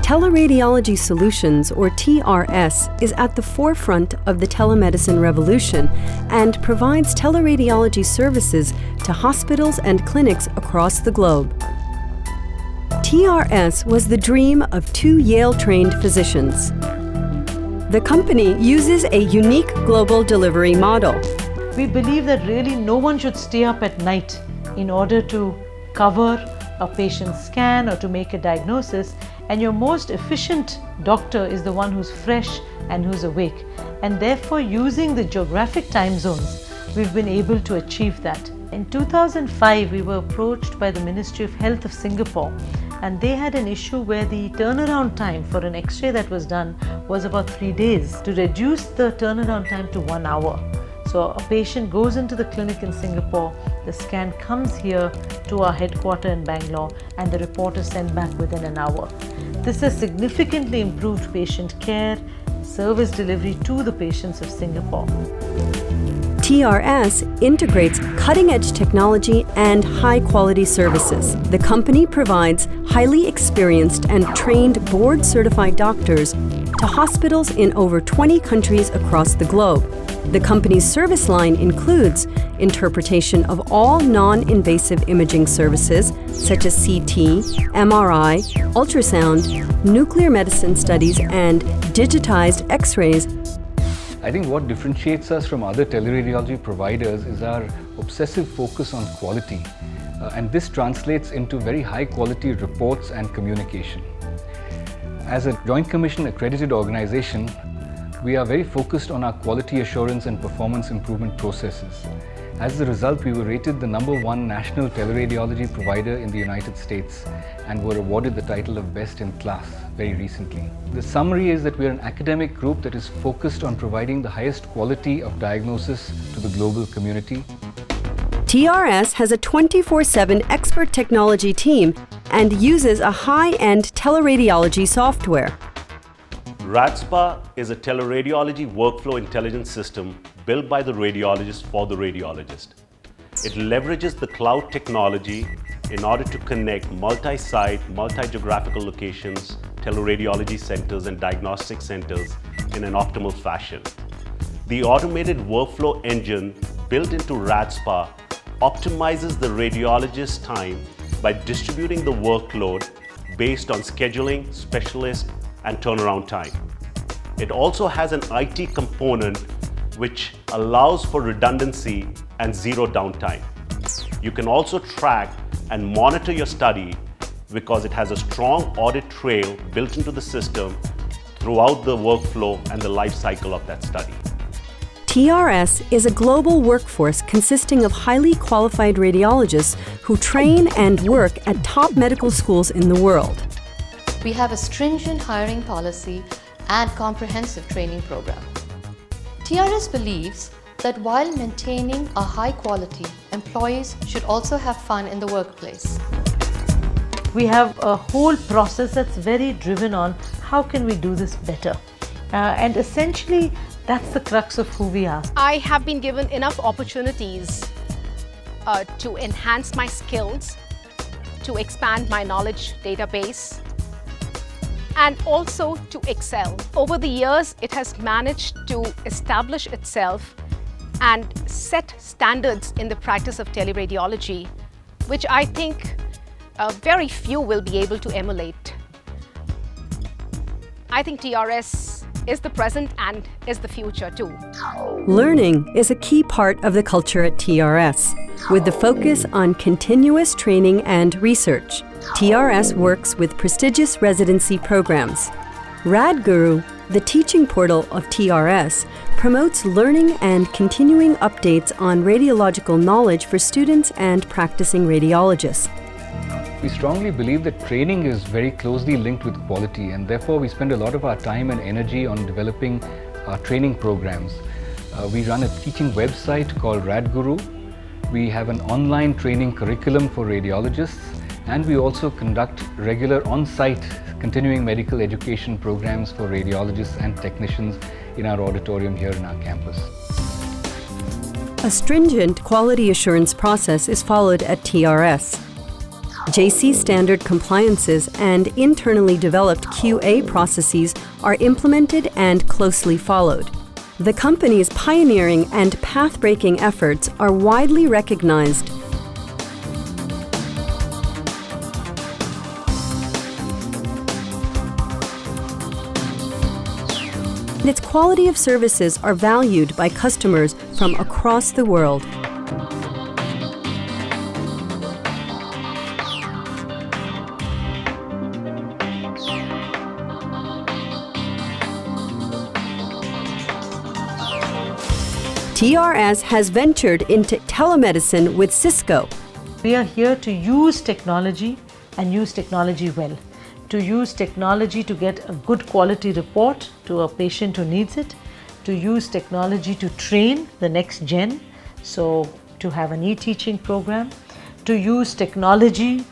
Teleradiology Solutions, or TRS, is at the forefront of the telemedicine revolution and provides teleradiology services to hospitals and clinics across the globe. TRS was the dream of two Yale-trained physicians. The company uses a unique global delivery model. We believe that really no one should stay up at night in order to cover a patient's scan or to make a diagnosis, and your most efficient doctor is the one who's fresh and who's awake. And therefore, using the geographic time zones, we've been able to achieve that. In 2005, we were approached by the Ministry of Health of Singapore, and they had an issue where the turnaround time for an X-ray that was done was about 3 days. To reduce the turnaround time to 1 hour. So a patient goes into the clinic in Singapore, the scan comes here to our headquarters in Bangalore, and the report is sent back within an hour. This has significantly improved patient care, service delivery to the patients of Singapore. TRS integrates cutting-edge technology and high-quality services. The company provides highly experienced and trained board-certified doctors to hospitals in over 20 countries across the globe. The company's service line includes interpretation of all non-invasive imaging services such as CT, MRI, ultrasound, nuclear medicine studies, and digitized X-rays. I think what differentiates us from other teleradiology providers is our obsessive focus on quality, and this translates into very high quality reports and communication. As a Joint Commission accredited organization, we are very focused on our quality assurance and performance improvement processes. As a result, we were rated the #1 national teleradiology provider in the United States and were awarded the title of Best in Class very recently. The summary is that we are an academic group that is focused on providing the highest quality of diagnosis to the global community. TRS has a 24/7 expert technology team and uses a high-end teleradiology software. RadSpa is a teleradiology workflow intelligence system built by the radiologist for the radiologist. It leverages the cloud technology in order to connect multi-site, multi-geographical locations, teleradiology centers and diagnostic centers in an optimal fashion. The automated workflow engine built into RadSpa optimizes the radiologist's time by distributing the workload based on scheduling, specialist, and turnaround time. It also has an IT component which allows for redundancy and zero downtime. You can also track and monitor your study because it has a strong audit trail built into the system throughout the workflow and the life cycle of that study. TRS is a global workforce consisting of highly qualified radiologists who train and work at top medical schools in the world. We have a stringent hiring policy and comprehensive training program. TRS believes that while maintaining a high quality, employees should also have fun in the workplace. We have a whole process that's very driven on how can we do this better. And essentially, that's the crux of who we are. I have been given enough opportunities to enhance my skills, to expand my knowledge database, and also to excel. Over the years, it has managed to establish itself and set standards in the practice of teleradiology, which I think very few will be able to emulate. I think TRS is the present and is the future too. Learning is a key part of the culture at TRS, with the focus on continuous training and research. TRS works with prestigious residency programs. Radguru, the teaching portal of TRS, promotes learning and continuing updates on radiological knowledge for students and practicing radiologists. We strongly believe that training is very closely linked with quality, and therefore we spend a lot of our time and energy on developing our training programs. We run a teaching website called Radguru. We have an online training curriculum for radiologists, and we also conduct regular on-site continuing medical education programs for radiologists and technicians in our auditorium here in our campus. A stringent quality assurance process is followed at TRS. JC standard compliances and internally developed QA processes are implemented and closely followed. The company's pioneering and path-breaking efforts are widely recognized. Its quality of services are valued by customers from across the world. TRS has ventured into telemedicine with Cisco. We are here to use technology and use technology well. To use technology to get a good quality report to a patient who needs it, to use technology to train the next gen, so to have an e-teaching program, to use technology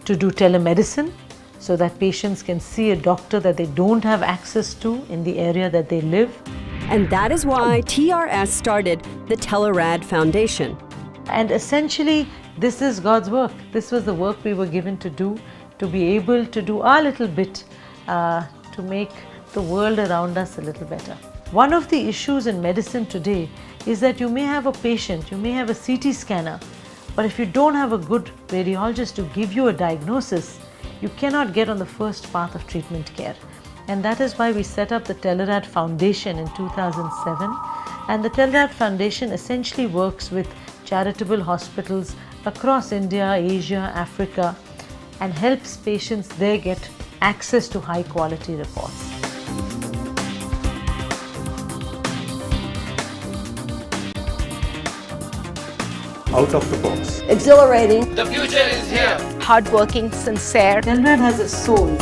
to do telemedicine so that patients can see a doctor that they don't have access to in the area that they live. And that is why TRS started the Telerad Foundation. And essentially, this is God's work. This was the work we were given to do, to be able to do our little bit to make the world around us a little better. One of the issues in medicine today is that you may have a patient, you may have a CT scanner, but if you don't have a good radiologist to give you a diagnosis, you cannot get on the first path of treatment care. And that is why we set up the Telerad Foundation in 2007. And the Telerad Foundation essentially works with charitable hospitals across India, Asia, Africa, and helps patients there get access to high quality reports. Out of the box. Exhilarating. The future is here. Hardworking, sincere. Telerad has a soul.